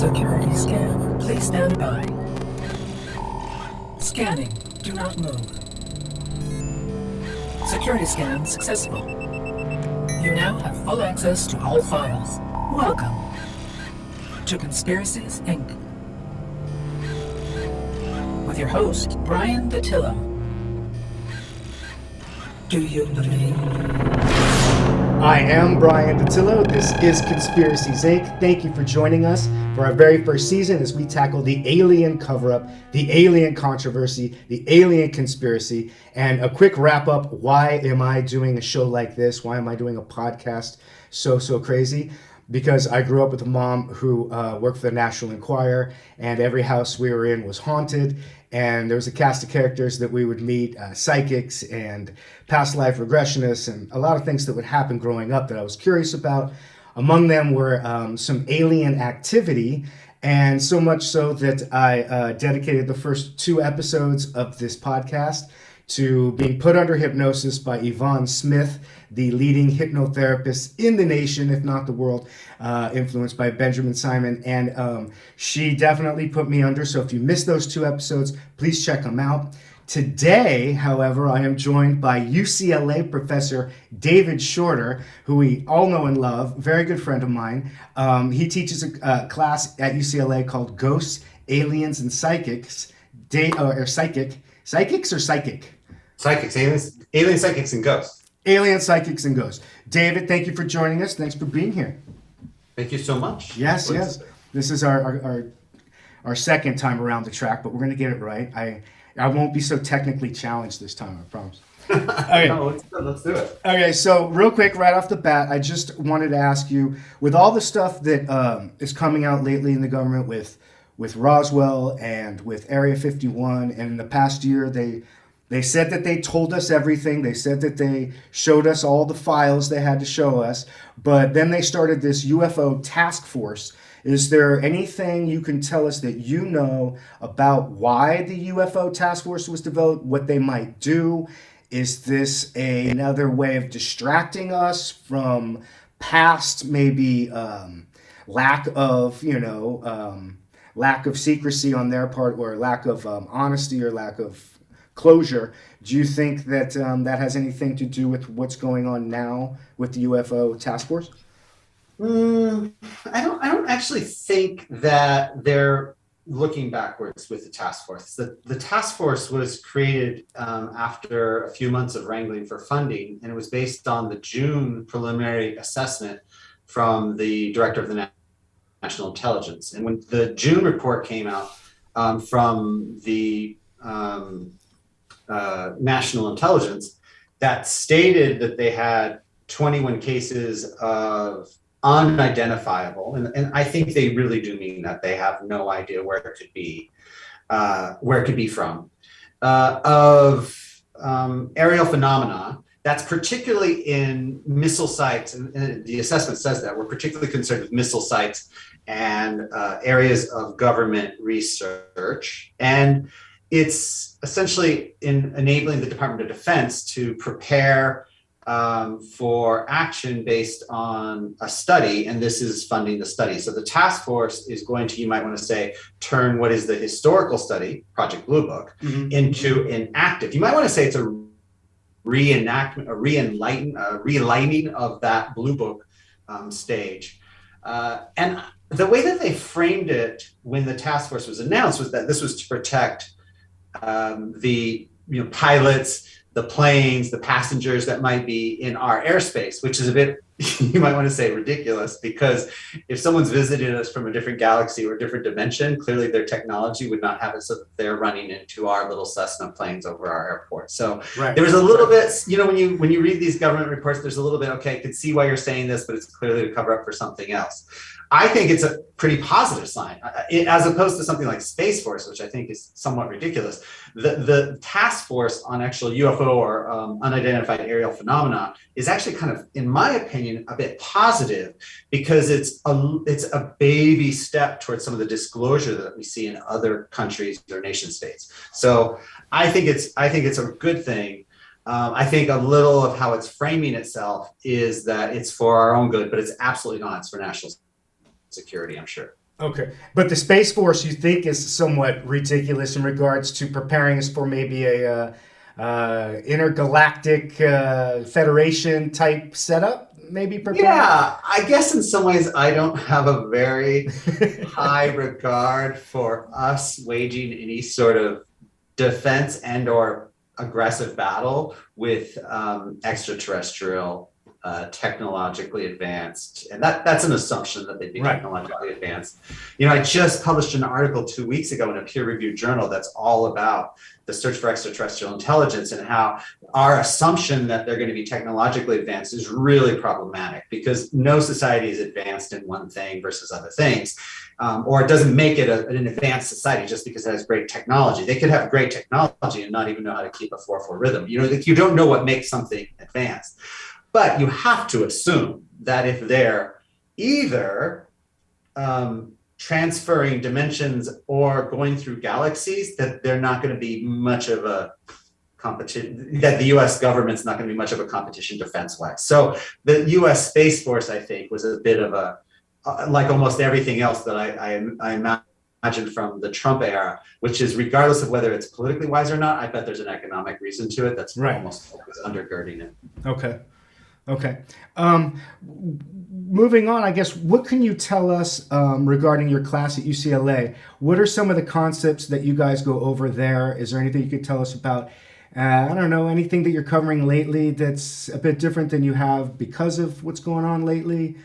Security scan. Please stand by. Scanning. Do not move. Security scan successful. You now have full access to all files. Welcome to Conspiracies, Inc. With your host, Bryan Datillo. Do you believe? I am Bryan Datillo. This is Conspiracies, Inc. Thank you for joining us for our very first season as we tackle the alien cover-up, the alien controversy, the alien conspiracy, and a quick wrap-up. Why am I doing a show like this? Why am I doing a podcast so crazy? Because I grew up with a mom who worked for the National Enquirer, and every house we were in was haunted. And there was a cast of characters that we would meet, psychics and past life regressionists, and a lot of things that would happen growing up that I was curious about. Among them were some alien activity, and so much so that I dedicated the first 2 episodes of this podcast to being put under hypnosis by Yvonne Smith, the leading hypnotherapist in the nation, if not the world, influenced by Benjamin Simon. And she definitely put me under. So if you missed those 2 episodes, please check them out. Today, however, I am joined by UCLA Professor David Shorter, who we all know and love, very good friend of mine. He teaches a class at UCLA called Ghosts, Aliens, and Psychics. Psychics or psychic? Psychics, alien psychics, and ghosts. Alien, psychics, and ghosts. David, thank you for joining us. Thanks for being here. Thank you so much. Yes. This is our second time around the track, but we're going to get it right. I won't be so technically challenged this time, I promise. Okay. No, let's do it. Okay, so real quick, right off the bat, I just wanted to ask you, with all the stuff that is coming out lately in the government with Roswell and with Area 51, and in the past year, they said that they told us everything. They said that they showed us all the files they had to show us, but then they started this UFO Task Force. Is there anything you can tell us that you know about why the UFO Task Force was developed, what they might do? Is this another way of distracting us from past maybe lack of secrecy on their part, or lack of honesty, or lack of closure? Do you think that that has anything to do with what's going on now with the UFO Task Force? I don't actually think that they're looking backwards with the task force. The task force was created after a few months of wrangling for funding, and it was based on the June preliminary assessment from the director of the National Intelligence. And when the June report came out from the National Intelligence, that stated that they had 21 cases of unidentifiable, and I think they really do mean that. They have no idea where it could be from, of aerial phenomena. That's particularly in missile sites, and the assessment says that we're particularly concerned with missile sites and areas of government research. And it's essentially in enabling the Department of Defense to prepare for action based on a study, and this is funding the study. So the task force is going to, you might want to say, turn what is the historical study, Project Blue Book, into an active. You might want to say it's a reenactment, a realigning of that Blue Book stage. And the way that they framed it when the task force was announced was that this was to protect the pilots, the planes, the passengers that might be in our airspace, which is a bit, you might want to say, ridiculous, because if someone's visited us from a different galaxy or a different dimension, clearly their technology would not have it so that they're running into our little Cessna planes over our airport. So there was a little bit, when you read these government reports, there's a little bit, okay, I can see why you're saying this, but it's clearly to cover up for something else. I think it's a pretty positive sign, as opposed to something like Space Force, which I think is somewhat ridiculous. The task force on actual UFO or unidentified aerial phenomena is actually kind of, in my opinion, a bit positive, because it's a baby step towards some of the disclosure that we see in other countries or nation states. So I think it's a good thing. I think a little of how it's framing itself is that it's for our own good, but it's absolutely not. It's for national security, I'm sure. Okay, but the Space Force you think is somewhat ridiculous in regards to preparing us for maybe a intergalactic Federation type setup? Maybe preparing. Yeah, I guess in some ways I don't have a very high regard for us waging any sort of defense and or aggressive battle with extraterrestrial technologically advanced, and that's an assumption that they'd be Right. technologically advanced. I just published an article 2 weeks ago in a peer-reviewed journal that's all about the search for extraterrestrial intelligence and how our assumption that they're going to be technologically advanced is really problematic, because no society is advanced in one thing versus other things. Or it doesn't make it an advanced society just because it has great technology. They could have great technology and not even know how to keep a 4/4 rhythm. You don't know what makes something advanced. But you have to assume that if they're either transferring dimensions or going through galaxies, that they're not going to be much of a competition, that the US government's not going to be much of a competition defense-wise. So the US Space Force, I think, was a bit of a, like almost everything else that I imagine from the Trump era, which is regardless of whether it's politically wise or not, I bet there's an economic reason to it that's Right. almost always undergirding it. Okay. Okay. Moving on, I guess, what can you tell us regarding your class at UCLA? What are some of the concepts that you guys go over there? Is there anything you could tell us about, I don't know, anything that you're covering lately that's a bit different than you have because of what's going on lately?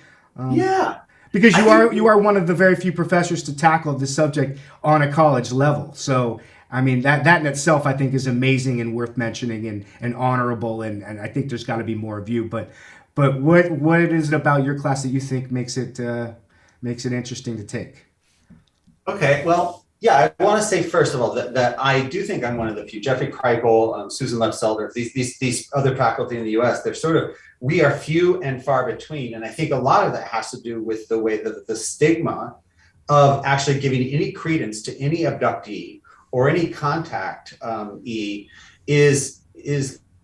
Yeah. Because you are one of the very few professors to tackle the subject on a college level. So, I mean, that in itself, I think, is amazing and worth mentioning and honorable. And I think there's got to be more of you. But what is it about your class that you think makes it interesting to take? Okay, well, yeah, I want to say first of all that I do think I'm one of the few. Jeffrey Kripal, Susan Love-Selder, these other faculty in the U.S. We are few and far between, and I think a lot of that has to do with the way that the stigma of actually giving any credence to any abductee or any contact is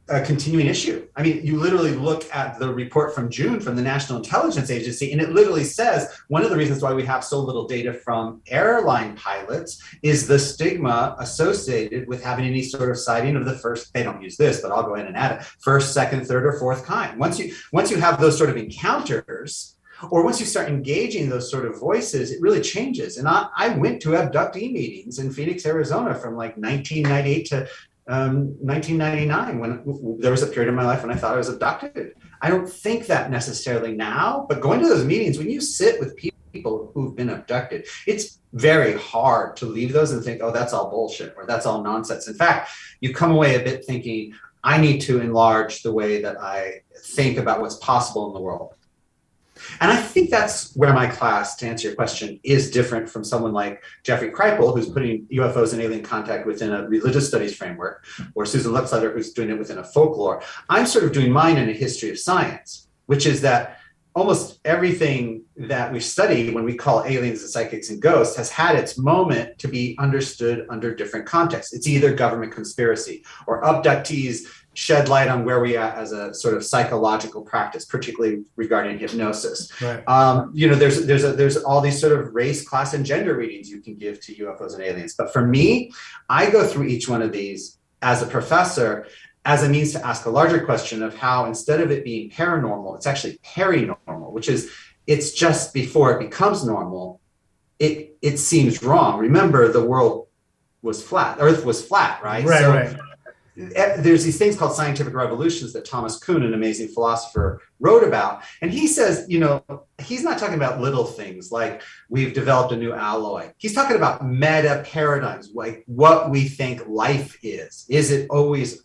a continuing issue. I mean, you literally look at the report from June from the National Intelligence Agency, and it literally says one of the reasons why we have so little data from airline pilots is the stigma associated with having any sort of sighting of the first, they don't use this, but I'll go ahead and add it, first, second, third, or fourth kind. Once you have those sort of encounters, or once you start engaging those sort of voices, it really changes. And I went to abductee meetings in Phoenix, Arizona from like 1998 to 1999, when there was a period of my life when I thought I was abducted. I don't think that necessarily now, but going to those meetings, when you sit with people who've been abducted, it's very hard to leave those and think, oh, that's all bullshit or that's all nonsense. In fact, you come away a bit thinking, I need to enlarge the way that I think about what's possible in the world. And I think that's where my class, to answer your question, is different from someone like Jeffrey Kripal, who's putting UFOs and alien contact within a religious studies framework, or Susan Lutzelder, who's doing it within a folklore. I'm sort of doing mine in a history of science, which is that almost everything that we study when we call aliens and psychics and ghosts has had its moment to be understood under different contexts. It's either government conspiracy or abductees shed light on where we are as a sort of psychological practice, particularly regarding hypnosis. Right. There's all these sort of race, class, and gender readings you can give to UFOs and aliens. But for me, I go through each one of these as a professor as a means to ask a larger question of how, instead of it being paranormal, it's actually perinormal, which is it's just before it becomes normal, it seems wrong. Remember, the world was flat, Earth was flat, right? Right. There's these things called scientific revolutions that Thomas Kuhn, an amazing philosopher, wrote about. And he says, he's not talking about little things like we've developed a new alloy. He's talking about meta paradigms, like what we think life is. Is it always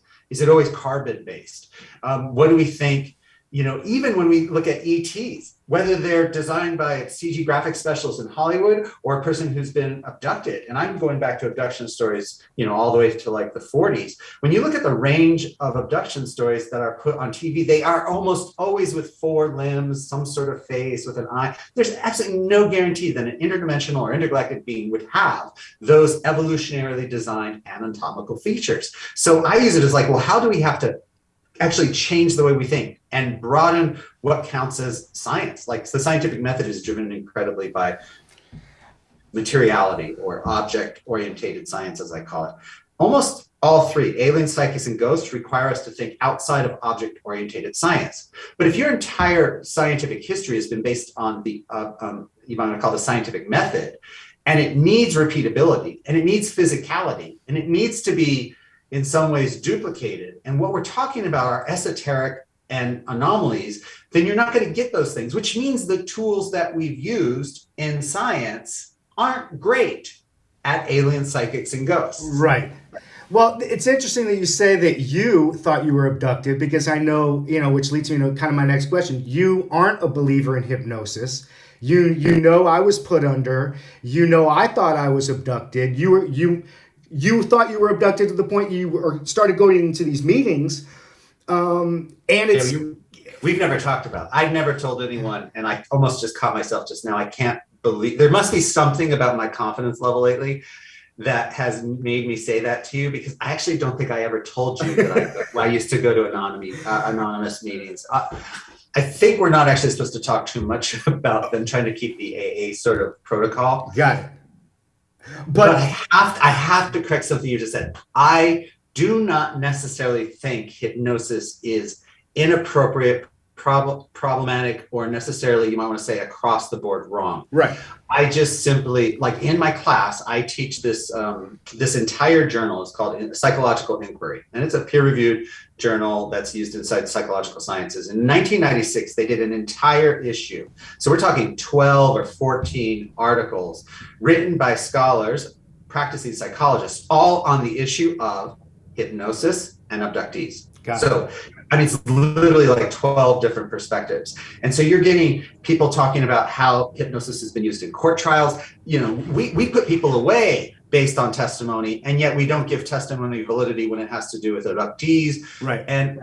carbon based? What do we think, even when we look at ETs, whether they're designed by CG graphics specialists in Hollywood or a person who's been abducted. And I'm going back to abduction stories, all the way to like the 40s. When you look at the range of abduction stories that are put on TV, they are almost always with 4 limbs, some sort of face with an eye. There's absolutely no guarantee that an interdimensional or intergalactic being would have those evolutionarily designed anatomical features. So I use it as like, well, how do we have to actually change the way we think and broaden what counts as science? Like the scientific method is driven incredibly by materiality or object orientated science, as I call it. Almost all three, alien, psychics, and ghosts, require us to think outside of object orientated science. But if your entire scientific history has been based on the, you might call the scientific method, and it needs repeatability, and it needs physicality, and it needs to be in some ways duplicated, and what we're talking about are esoteric and anomalies, then you're not going to get those things, which means the tools that we've used in science aren't great at alien, psychics, and ghosts. Right. Well, it's interesting that you say that you thought you were abducted, because I know, which leads me to kind of my next question. You aren't a believer in hypnosis. You know I was put under. I thought I was abducted. You thought you were abducted to the point you started going into these meetings. And it's... We've never talked about it. I've never told anyone, and I almost just caught myself just now. I can't believe, there must be something about my confidence level lately that has made me say that to you, because I actually don't think I ever told you that I used to go to anonymous meetings. I think we're not actually supposed to talk too much about them, trying to keep the AA sort of protocol. Got it. But I have to correct something you just said. I do not necessarily think hypnosis is inappropriate, problematic, or necessarily, you might want to say, across the board wrong. Right. I just simply, like in my class, I teach this this entire journal is called Psychological Inquiry, and it's a peer-reviewed journal that's used inside psychological sciences. In 1996, they did an entire issue. So we're talking 12 or 14 articles written by scholars, practicing psychologists, all on the issue of hypnosis and abductees. So, I mean, it's literally like 12 different perspectives. And so you're getting people talking about how hypnosis has been used in court trials. We put people away based on testimony, and yet we don't give testimony validity when it has to do with abductees. Right. And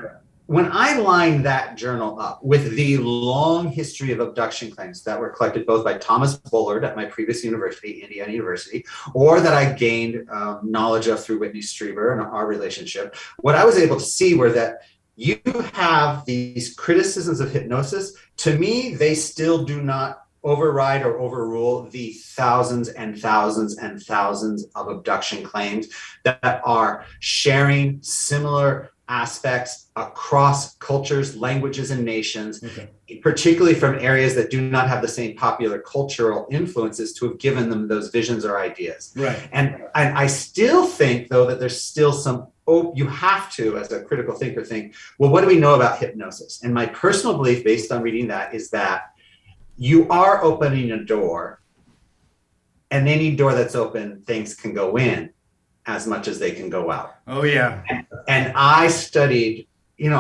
when I line that journal up with the long history of abduction claims that were collected both by Thomas Bullard at my previous university, Indiana University, or that I gained knowledge of through Whitney Strieber and our relationship, what I was able to see were that you have these criticisms of hypnosis. To me, they still do not override or overrule the thousands and thousands and thousands of abduction claims that are sharing similar aspects across cultures, languages, and nations, particularly from areas that do not have the same popular cultural influences to have given them those visions or ideas. Right. And I still think, though, that there's still some, you have to, as a critical thinker, think, well, what do we know about hypnosis? And my personal belief, based on reading that, is that you are opening a door, and any door that's open, things can go in as much as they can go out. Oh, yeah. And I studied, when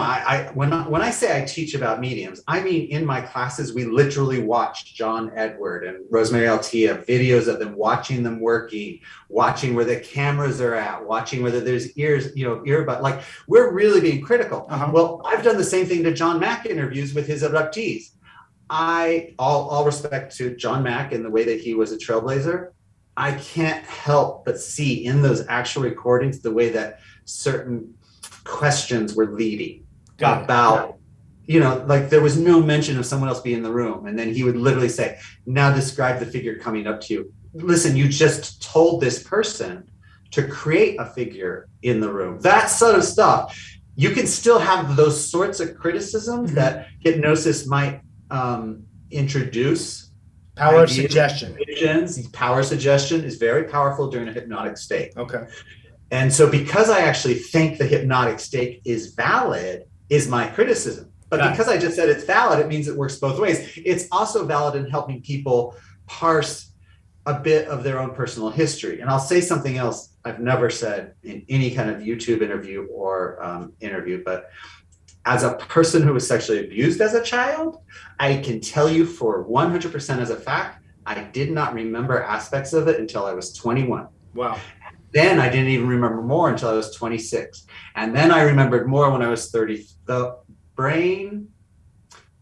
I say I teach about mediums, I mean, in my classes, we literally watched John Edward and Rosemary Altea, videos of them, watching them working, watching where the cameras are at, watching whether there's earbud, like, we're really being critical. Well, I've done the same thing to John Mack interviews with his abductees. All respect to John Mack and the way that he was a trailblazer, I can't help but see in those actual recordings the way that certain questions were leading about, like there was no mention of someone else being in the room. And then he would literally say, now describe the figure coming up to you. Listen, you just told this person to create a figure in the room. That sort of stuff. You can still have those sorts of criticisms that hypnosis might introduce. Power of suggestion. Power suggestion is very powerful during a hypnotic state. Okay. And so because I actually think the hypnotic state is valid, is my criticism. But because I just said it's valid, it means it works both ways. It's also valid in helping people parse a bit of their own personal history. And I'll say something else I've never said in any kind of YouTube interview or interview, but as a person who was sexually abused as a child, I can tell you for 100% as a fact, I did not remember aspects of it until I was 21. Wow. Then I didn't even remember more until I was 26. And then I remembered more when I was 30. The brain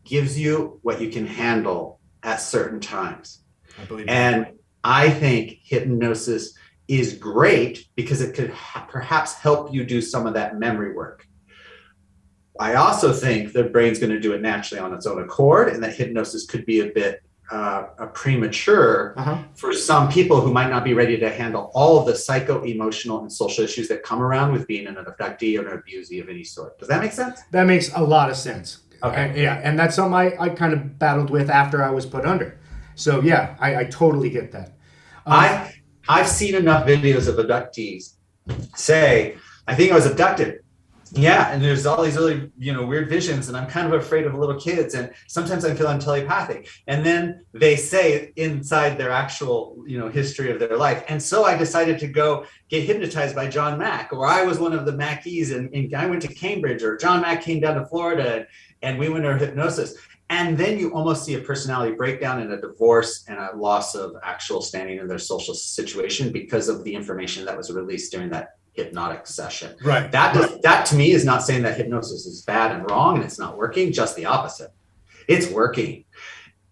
gives you what you can handle at certain times. I believe and I think hypnosis is great because it could perhaps help you do some of that memory work. I also think the brain's going to do it naturally on its own accord, and that hypnosis could be a bit premature for some people who might not be ready to handle all of the psycho-emotional and social issues that come around with being an abductee or an abusee of any sort. Does that make sense? That makes a lot of sense. Okay. And that's something I kind of battled with after I was put under. So yeah, I totally get that. I've seen enough videos of abductees say, I think I was abducted. Yeah, and there's all these really, weird visions, and I'm kind of afraid of little kids, and sometimes I feel I'm telepathic. And then they say inside their actual, history of their life, and so I decided to go get hypnotized by John Mack, or I was one of the Mackeys, and I went to Cambridge, or John Mack came down to Florida, and we went to hypnosis. And then you almost see a personality breakdown and a divorce and a loss of actual standing in their social situation because of the information that was released during that hypnotic session. Right. That to me is not saying that hypnosis is bad and wrong and it's not working, just the opposite. It's working.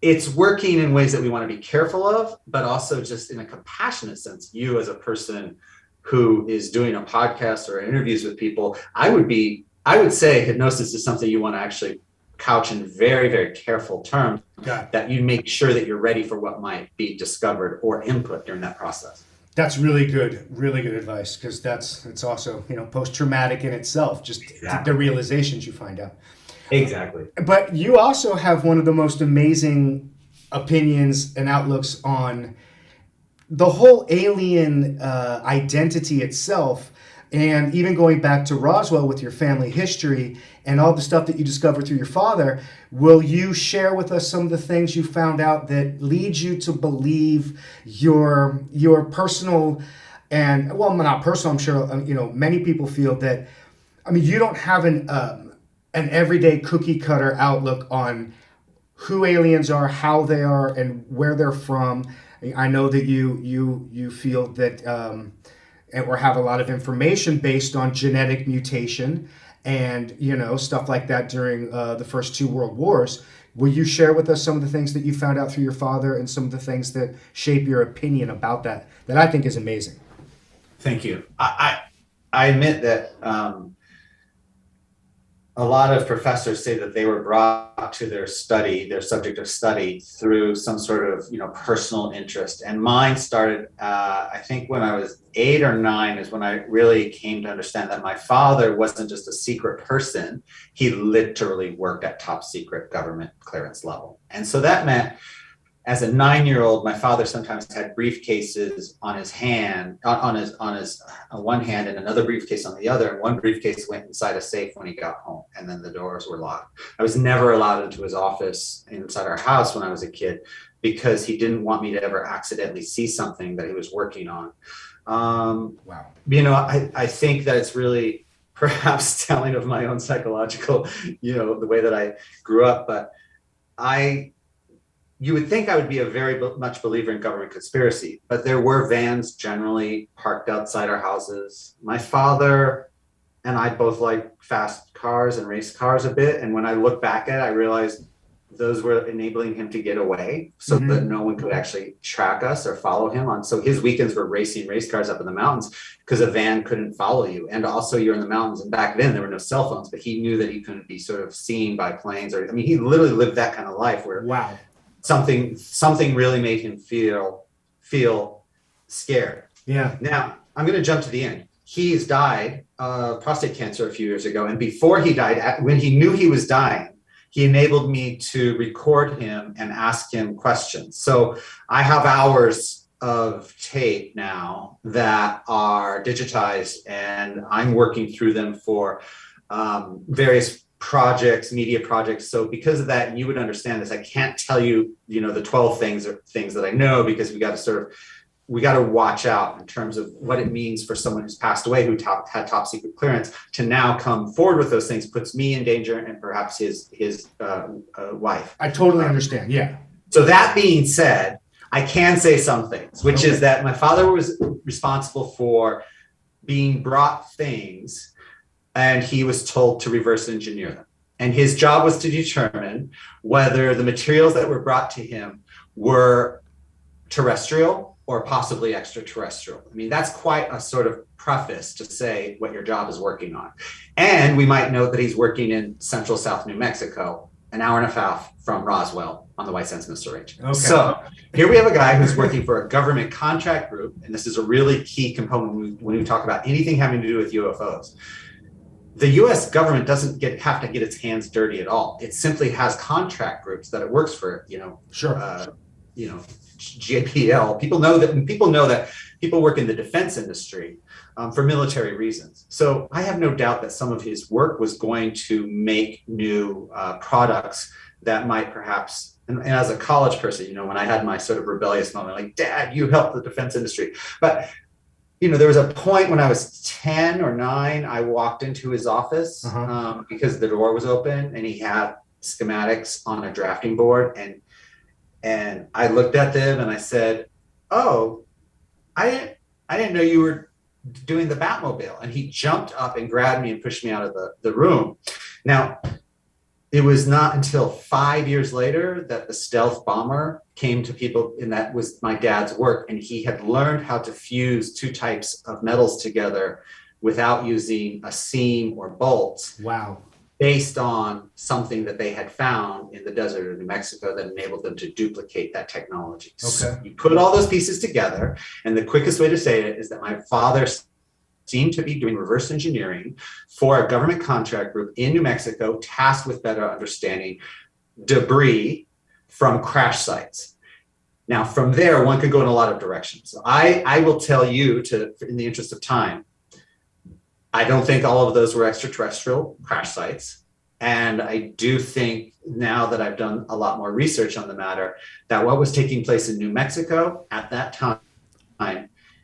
It's working in ways that we want to be careful of, but also just in a compassionate sense. You as a person who is doing a podcast or interviews with people, I would say hypnosis is something you want to actually couch in very, very careful terms, that you make sure that you're ready for what might be discovered or input during that process. That's really good advice, because it's also, post-traumatic in itself, just the realizations you find out. Exactly. But you also have one of the most amazing opinions and outlooks on the whole alien identity itself, and even going back to Roswell with your family history and all the stuff that you discovered through your father. Will you share with us some of the things you found out that leads you to believe your personal, and well, not personal, I'm sure many people feel that, you don't have an everyday cookie cutter outlook on who aliens are, how they are, and where they're from. I know that you feel that or have a lot of information based on genetic mutation and stuff like that during the first two world wars. Will you share with us some of the things that you found out through your father and some of the things that shape your opinion about that I think is amazing? Thank you. I admit that a lot of professors say that they were brought to their subject of study through some sort of, personal interest. And mine started, I think when I was 8 or 9 is when I really came to understand that my father wasn't just a secret person. He literally worked at top secret government clearance level. And so that meant, as a 9-year-old, my father sometimes had briefcases on his hand, on his one hand, and another briefcase on the other. And one briefcase went inside a safe when he got home, and then the doors were locked. I was never allowed into his office inside our house when I was a kid, because he didn't want me to ever accidentally see something that he was working on. Wow. I think that it's really perhaps telling of my own psychological, the way that I grew up, but you would think I would be a very much believer in government conspiracy, but there were vans generally parked outside our houses. My father and I both like fast cars and race cars a bit. And when I look back at it, I realized those were enabling him to get away so that no one could actually track us or follow him on. So his weekends were racing race cars up in the mountains because a van couldn't follow you. And also you're in the mountains. And back then there were no cell phones, but he knew that he couldn't be sort of seen by planes, or, he literally lived that kind of life where wow. Something really made him feel scared. Yeah. Now I'm going to jump to the end. He's died of prostate cancer a few years ago. And before he died, when he knew he was dying, he enabled me to record him and ask him questions. So I have hours of tape now that are digitized, and I'm working through them for various projects, media projects. So because of that, you would understand this. I can't tell you, the 12 things that I know, because we got to watch out in terms of what it means for someone who's passed away, who had top secret clearance, to now come forward with those things puts me in danger, and perhaps his wife. I totally understand. Yeah. So that being said, I can say some things, which is that my father was responsible for being brought things, and he was told to reverse engineer them. And his job was to determine whether the materials that were brought to him were terrestrial or possibly extraterrestrial. That's quite a sort of preface to say what your job is working on. And we might note that he's working in central South New Mexico, an hour and a half from Roswell on the White Sands Missile Range. Okay. So here we have a guy who's working for a government contract group, and this is a really key component when we talk about anything having to do with UFOs. The U.S. government doesn't have to get its hands dirty at all. It simply has contract groups that it works for. JPL. People know that people work in the defense industry for military reasons. So I have no doubt that some of his work was going to make new products that might perhaps, and as a college person, when I had my sort of rebellious moment, like, Dad, you helped the defense industry. But, there was a point when I was 10 or 9, I walked into his office because the door was open and he had schematics on a drafting board. And I looked at them and I said, "Oh, I didn't know you were doing the Batmobile." And he jumped up and grabbed me and pushed me out of the room. Now, it was not until 5 years later that the stealth bomber came to people, and that was my dad's work. And he had learned how to fuse two types of metals together without using a seam or bolts. Wow. Based on something that they had found in the desert of New Mexico that enabled them to duplicate that technology. Okay. So you put all those pieces together, and the quickest way to say it is that my father seemed to be doing reverse engineering for a government contract group in New Mexico tasked with better understanding debris from crash sites. Now, from there, one could go in a lot of directions. I will tell you, in the interest of time, I don't think all of those were extraterrestrial crash sites. And I do think, now that I've done a lot more research on the matter, that what was taking place in New Mexico at that time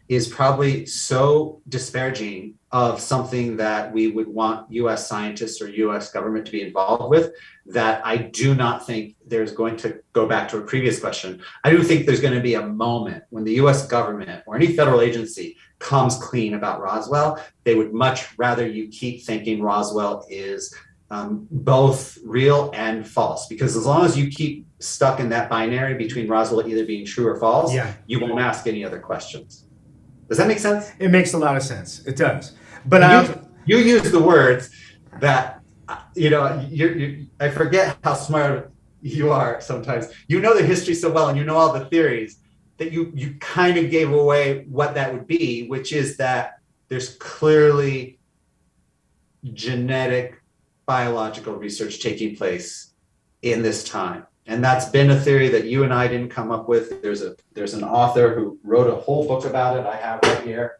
is probably so disparaging of something that we would want US scientists or US government to be involved with, that I do not think there's going to go back to a previous question. I do think there's going to be a moment when the US government or any federal agency comes clean about Roswell. They would much rather you keep thinking Roswell is both real and false, because as long as you keep stuck in that binary between Roswell either being true or false, you won't ask any other questions. Does that make sense? It makes a lot of sense. It does. But you use the words that, I forget how smart you are sometimes. You know the history so well and you know all the theories that you kind of gave away what that would be, which is that there's clearly genetic biological research taking place in this time. And that's been a theory that you and I didn't come up with. There's an author who wrote a whole book about it. I have right here,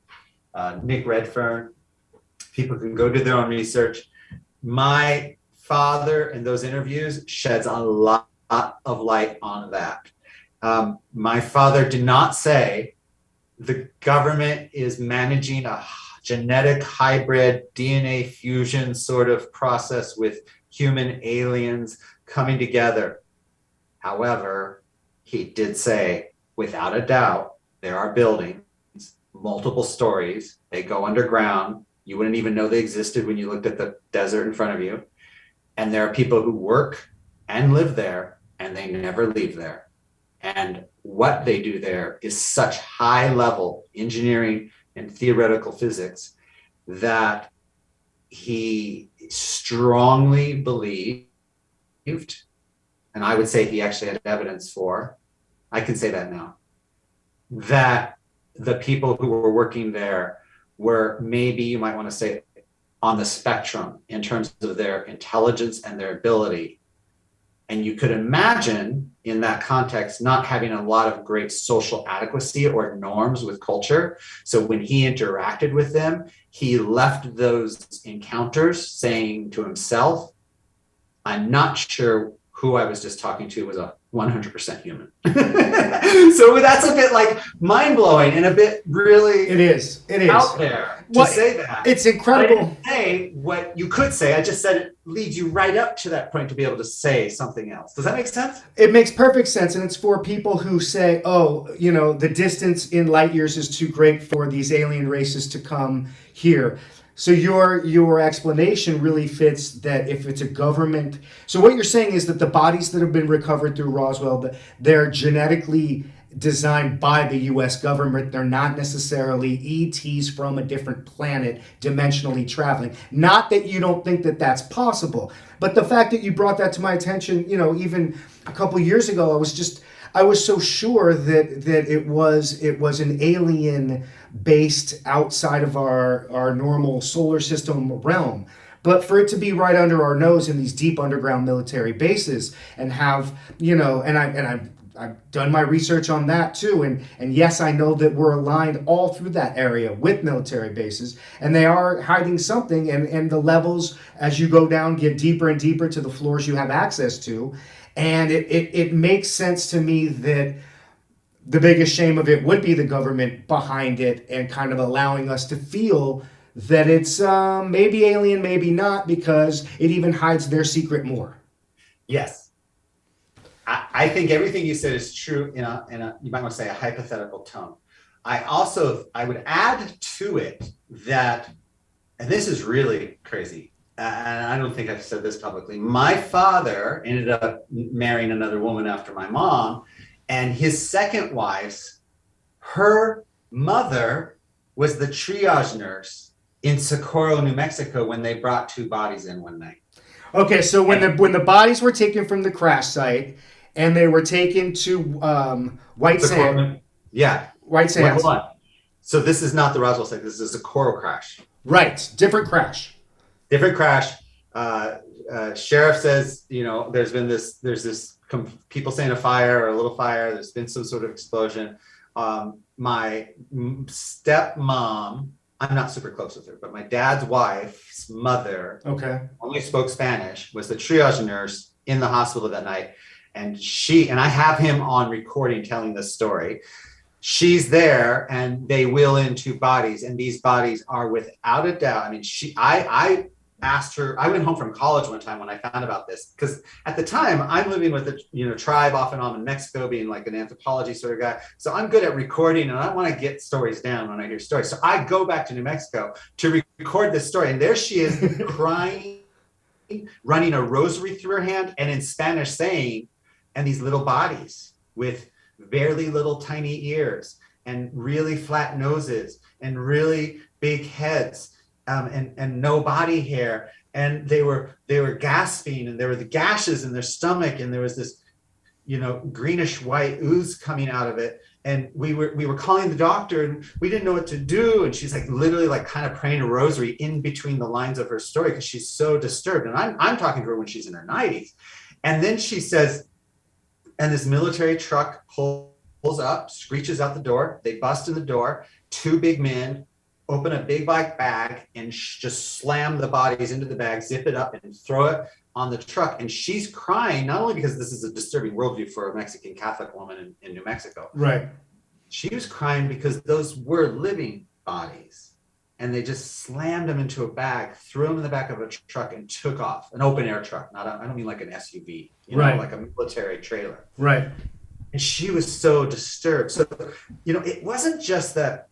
Nick Redfern. People can go do their own research. My father in those interviews sheds a lot of light on that. My father did not say the government is managing a genetic hybrid DNA fusion sort of process with human aliens coming together. However, he did say, without a doubt, there are buildings, multiple stories. They go underground. You wouldn't even know they existed when you looked at the desert in front of you. And there are people who work and live there, and they never leave there. And what they do there is such high-level engineering and theoretical physics that he strongly believed, and I would say he actually had evidence for, I can say that now, that the people who were working there were, maybe you might want to say, on the spectrum in terms of their intelligence and their ability. And you could imagine in that context not having a lot of great social adequacy or norms with culture. So when he interacted with them, he left those encounters saying to himself, I'm not sure who I was just talking to was a 100% human. So that's a bit like mind-blowing and a bit really it is out there to say that. It's incredible. I didn't say what you could say. I just said it leads you right up to that point to be able to say something else. Does that make sense? It makes perfect sense. And it's for people who say, the distance in light years is too great for these alien races to come here. So your explanation really fits that if it's a government. So what you're saying is that the bodies that have been recovered through Roswell, they're genetically designed by the U.S. government. They're not necessarily ETs from a different planet, dimensionally traveling. Not that you don't think that that's possible, but the fact that you brought that to my attention, even a couple years ago, I was so sure that it was an alien based outside of our normal solar system realm. But for it to be right under our nose in these deep underground military bases and have, I've done my research on that too, and yes, I know that we're aligned all through that area with military bases, and they are hiding something, and the levels as you go down get deeper and deeper to the floors you have access to, and it makes sense to me that the biggest shame of it would be the government behind it and kind of allowing us to feel that it's maybe alien, maybe not, because it even hides their secret more. Yes. I think everything you said is true in a you might want to say a hypothetical tone. I would add to it that, and this is really crazy, and I don't think I've said this publicly, my father ended up marrying another woman after my mom, and his second wife's, her mother was the triage nurse in Socorro, New Mexico, when they brought two bodies in one night. Okay, so when the bodies were taken from the crash site and they were taken to White Sands. Yeah. White Sands. Wait, hold on. So this is not the Roswell site. This is a Socorro crash. Right. Different crash. Different crash. Sheriff says, there's this people saying a fire or a little fire. There's been some sort of explosion. My stepmom, I'm not super close with her, but my dad's wife's mother, only spoke Spanish, was the triage nurse in the hospital that night. And I have him on recording telling this story. She's there and they wheel in two bodies, and these bodies are without a doubt. I mean, I asked her, I went home from college one time when I found about this, because at the time I'm living with a tribe off and on in Mexico, being like an anthropology sort of guy. So I'm good at recording and I want to get stories down when I hear stories. So I go back to New Mexico to record this story, and there she is crying, running a rosary through her hand, and in Spanish saying, and these little bodies with very little tiny ears and really flat noses and really big heads, and no body hair, and they were gasping, and there were the gashes in their stomach, and there was this greenish white ooze coming out of it, and we were calling the doctor, and we didn't know what to do, and she's like literally like kind of praying a rosary in between the lines of her story because she's so disturbed. And I'm talking to her when she's in her 90s, and then she says, and this military truck pulls up, screeches out the door. They bust in the door. Two big men open a big black bag and just slam the bodies into the bag, zip it up, and throw it on the truck. And she's crying, not only because this is a disturbing worldview for a Mexican Catholic woman in New Mexico. Right. She was crying because those were living bodies. And they just slammed them into a bag, threw them in the back of a truck, and took off. An open air truck. I don't mean like an SUV, like a military trailer. Right. And she was so disturbed. So, it wasn't just that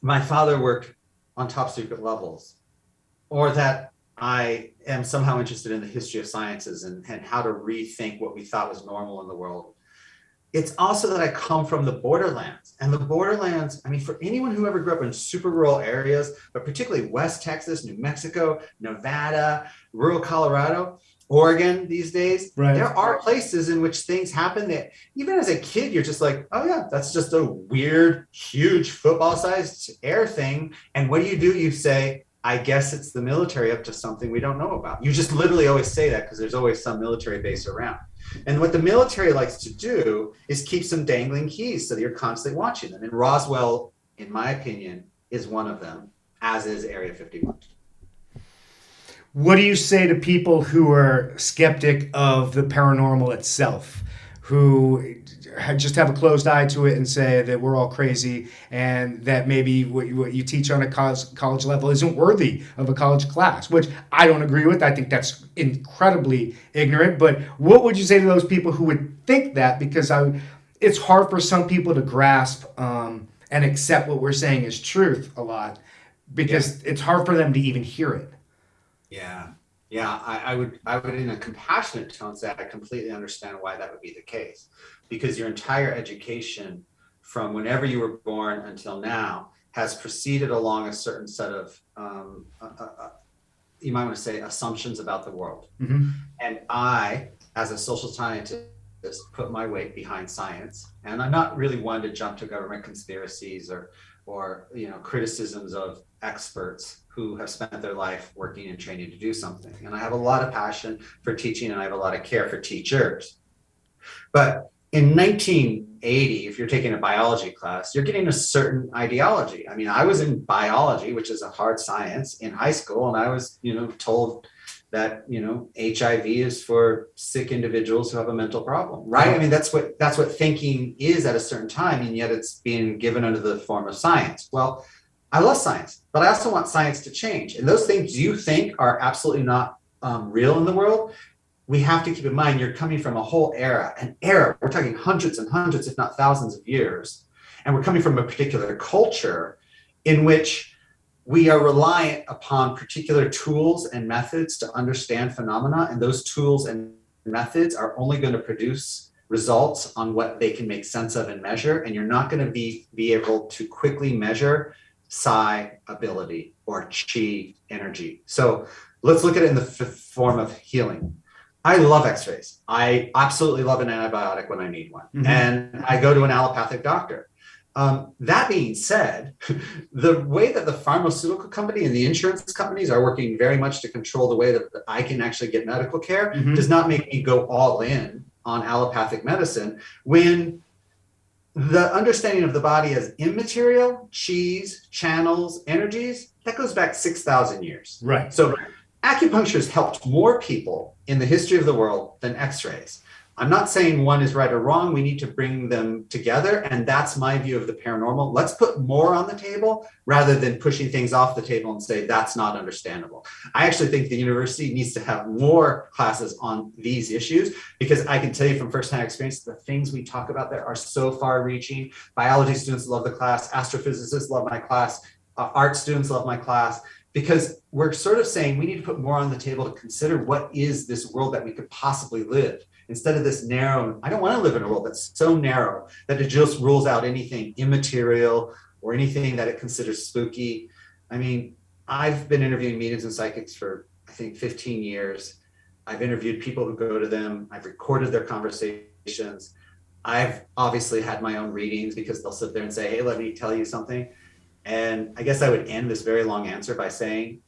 my father worked on top secret levels, or that I am somehow interested in the history of sciences and how to rethink what we thought was normal in the world. It's also that I come from the borderlands, and the borderlands, I mean, for anyone who ever grew up in super rural areas, but particularly West Texas, New Mexico, Nevada, rural Colorado, Oregon these days, right. There are places in which things happen that even as a kid, you're just like, oh yeah, that's just a weird, huge football-sized air thing. And what do? You say, I guess it's the military up to something we don't know about. You just literally always say that because there's always some military base around. And what the military likes to do is keep some dangling keys so that you're constantly watching them. And Roswell, in my opinion, is one of them, as is Area 51. What do you say to people who are skeptic of the paranormal itself, who just have a closed eye to it and say that we're all crazy and that maybe what you teach on a college level isn't worthy of a college class, which I don't agree with. I think that's incredibly ignorant. But what would you say to those people who would think that? Because it's hard for some people to grasp and accept what we're saying is truth a lot, because it's hard for them to even hear it. Yeah. Yeah, I would in a compassionate tone say I completely understand why that would be the case, because your entire education from whenever you were born until now has proceeded along a certain set of you might want to say assumptions about the world. Mm-hmm. And I, as a social scientist, put my weight behind science, and I'm not really one to jump to government conspiracies or criticisms of experts who have spent their life working and training to do something. And I have a lot of passion for teaching, and I have a lot of care for teachers. But in 1980, if you're taking a biology class, you're getting a certain ideology. I mean, I was in biology, which is a hard science, in high school, and I was, told that, HIV is for sick individuals who have a mental problem, right? I mean, that's what thinking is at a certain time, and yet it's being given under the form of science. Well, I love science, but I also want science to change. And those things you think are absolutely not real in the world, we have to keep in mind you're coming from a whole era, we're talking hundreds and hundreds, if not thousands of years. And we're coming from a particular culture in which we are reliant upon particular tools and methods to understand phenomena. And those tools and methods are only going to produce results on what they can make sense of and measure. And you're not going to be able to quickly measure psi ability or chi energy. So let's look at it in the form of healing. I love x-rays. I absolutely love an antibiotic when I need one. Mm-hmm. And I go to an allopathic doctor. That being said, the way that the pharmaceutical company and the insurance companies are working very much to control the way that I can actually get medical care mm-hmm. does not make me go all in on allopathic medicine when the understanding of the body as immaterial, chis, channels, energies, that goes back 6,000 years. Right. So acupuncture has helped more people in the history of the world than x-rays. I'm not saying one is right or wrong. We need to bring them together. And that's my view of the paranormal. Let's put more on the table rather than pushing things off the table and say that's not understandable. I actually think the university needs to have more classes on these issues, because I can tell you from firsthand experience, the things we talk about there are so far reaching. Biology students love the class. Astrophysicists love my class. Art students love my class. Because we're sort of saying we need to put more on the table to consider what is this world that we could possibly live, instead of this narrow. I don't want to live in a world that's so narrow that it just rules out anything immaterial or anything that it considers spooky. I mean, I've been interviewing mediums and psychics for, I think, 15 years. I've interviewed people who go to them. I've recorded their conversations. I've obviously had my own readings because they'll sit there and say, hey, let me tell you something. And I guess I would end this very long answer by saying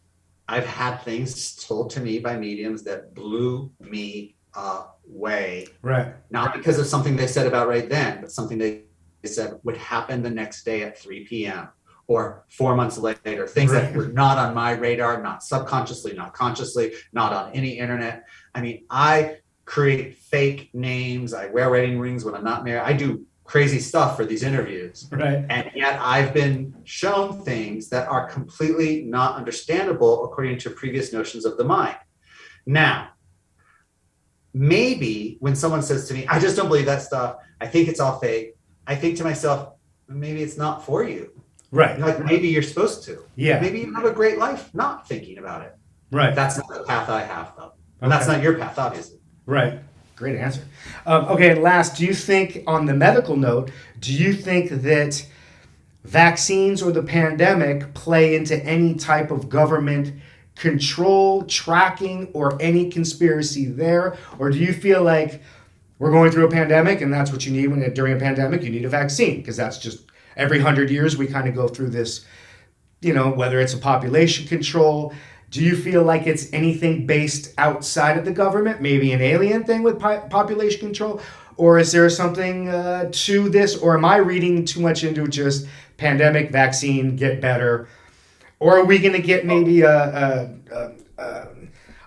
I've had things told to me by mediums that blew me away. Right. Not because of something they said about right then, but something they said would happen the next day at 3 p.m. or 4 months later, things right. that were not on my radar, not subconsciously, not consciously, not on any internet. I mean, I create fake names. I wear wedding rings when I'm not married. I do crazy stuff for these interviews. Right. And yet I've been shown things that are completely not understandable according to previous notions of the mind. Now, maybe when someone says to me, I just don't believe that stuff, I think it's all fake, I think to myself, maybe it's not for you. Right. Like maybe you're supposed to. Yeah. Maybe you have a great life not thinking about it. Right. That's not the path I have, though. And that's not your path, obviously. Right. Great answer. Okay, and last, do you think, on the medical note, do you think that vaccines or the pandemic play into any type of government control, tracking, or any conspiracy there? Or do you feel like we're going through a pandemic and that's what you need during a pandemic? You need a vaccine, because that's just every 100 years we kind of go through this, whether it's a population control. Do you feel like it's anything based outside of the government, maybe an alien thing with population control? Or is there something to this? Or am I reading too much into just pandemic, vaccine, get better? Or are we going to get maybe a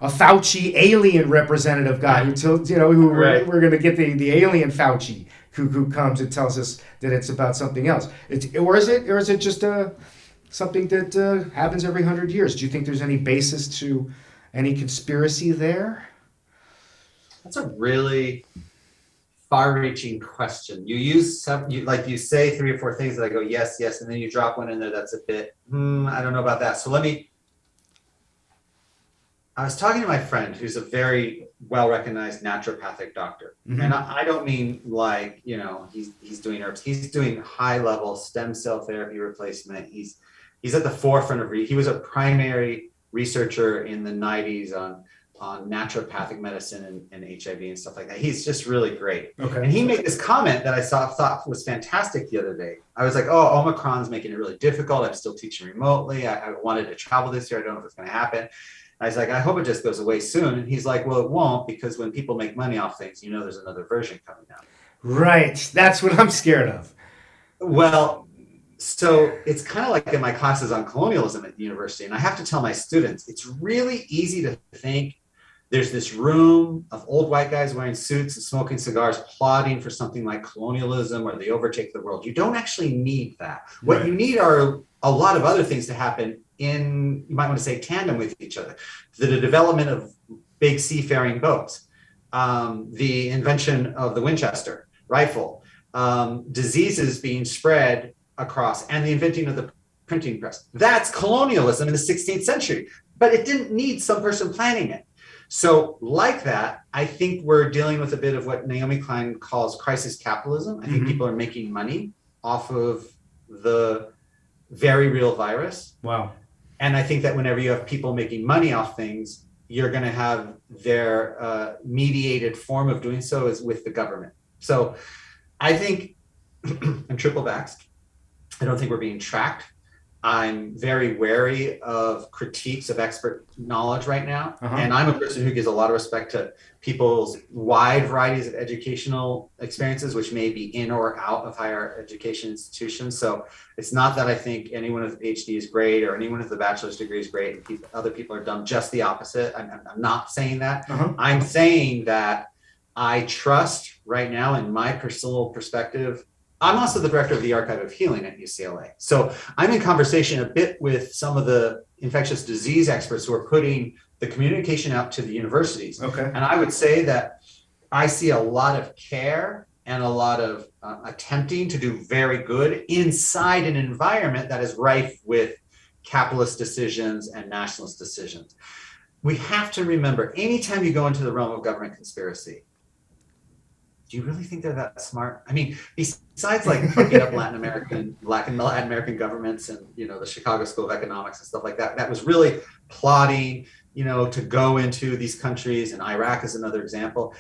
Fauci alien representative guy we're going to get the alien Fauci who comes and tells us that it's about something else? Or is it just something that happens every 100 years? Do you think there's any basis to any conspiracy there? That's a really far-reaching question. You say 3 or 4 things that I go, yes, yes, and then you drop one in there that's a bit, I don't know about that. So I was talking to my friend who's a very well-recognized naturopathic doctor. Mm-hmm. And I don't mean like, he's doing herbs. He's doing high-level stem cell therapy replacement. He's at the forefront of, he was a primary researcher in the 90s on naturopathic medicine and HIV and stuff like that. He's just really great. Okay. And he made this comment that I thought was fantastic the other day. I was like, oh, Omicron's making it really difficult. I'm still teaching remotely. I wanted to travel this year. I don't know if it's going to happen. I was like, I hope it just goes away soon. And he's like, well, it won't, because when people make money off things, there's another version coming out. Right. That's what I'm scared of. Well, so it's kind of like in my classes on colonialism at the university. And I have to tell my students, it's really easy to think there's this room of old white guys wearing suits and smoking cigars, plotting for something like colonialism or they overtake the world. You don't actually need that. What you need are a lot of other things to happen you might want to say tandem with each other. The development of big seafaring boats, the invention of the Winchester rifle, diseases being spread across, and the inventing of the printing press. That's colonialism in the 16th century, but it didn't need some person planning it. So like that, I think we're dealing with a bit of what Naomi Klein calls crisis capitalism. I think people are making money off of the very real virus. Wow. And I think that whenever you have people making money off things, you're going to have their mediated form of doing so is with the government. So I think I'm triple vaxxed. I don't think we're being tracked. I'm very wary of critiques of expert knowledge right now. And I'm a person who gives a lot of respect to people's wide varieties of educational experiences, which may be in or out of higher education institutions. So it's not that I think anyone with a PhD is great or anyone with a bachelor's degree is great and other people are dumb. Just the opposite. I'm not saying that. I'm saying that I trust right now, in my personal perspective, I'm also the director of the Archive of Healing at UCLA. So I'm in conversation a bit with some of the infectious disease experts who are putting the communication out to the universities. Okay. And I would say that I see a lot of care and a lot of attempting to do very good inside an environment that is rife with capitalist decisions and nationalist decisions. We have to remember, anytime you go into the realm of government conspiracy, do you really think they're that smart? I mean, besides like fucking up Latin American governments and, the Chicago School of Economics and stuff like that, that was really plotting, to go into these countries, and Iraq is another example.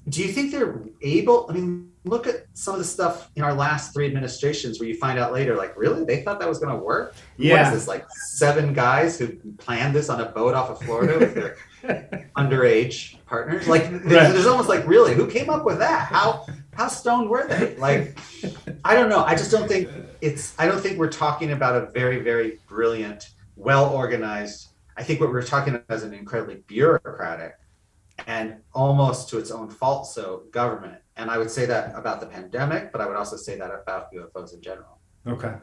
Do you think they're able? I mean, look at some of the stuff in our last 3 administrations where you find out later, like, really? They thought that was going to work? Yeah. What is this, like 7 guys who planned this on a boat off of Florida with their underage partners? Like, there's almost like, really, who came up with that? How stoned were they? Like, I don't know. I just don't think I don't think we're talking about a very, very brilliant, well-organized. I think what we're talking about is an incredibly bureaucratic and almost to its own fault, so government. And I would say that about the pandemic, but I would also say that about UFOs in general. Okay.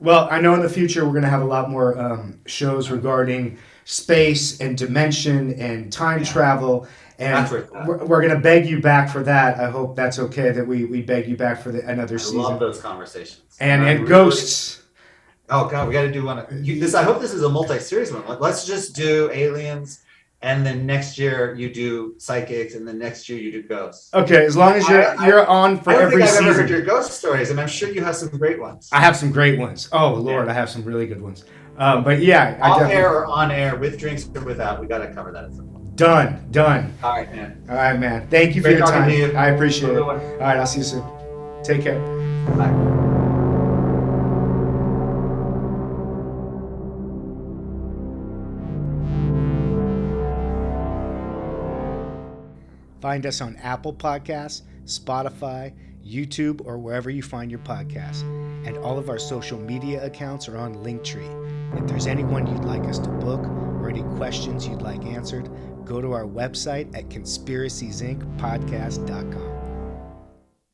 Well, I know in the future we're going to have a lot more shows regarding space and dimension and time travel. And we're going to beg you back for that. I hope that's okay that we beg you back for another season. I love those conversations. And ghosts. Oh, God, we got to do one. I hope this is a multi-series one. Let's just do aliens. And then next year you do psychics, and then next year you do ghosts. Okay, as long as you're on for every season. I've ever heard your ghost stories, and I'm sure you have some great ones. I have some great ones. Oh Lord, I have some really good ones. But yeah, off air or on air, with drinks or without, we got to cover that at some point. Done. All right, man. Thank you for your time. I appreciate it. All right, I'll see you soon. Take care. Bye. Find us on Apple Podcasts, Spotify, YouTube, or wherever you find your podcasts. And all of our social media accounts are on Linktree. If there's anyone you'd like us to book or any questions you'd like answered, go to our website at conspiraciesinc.podcast.com.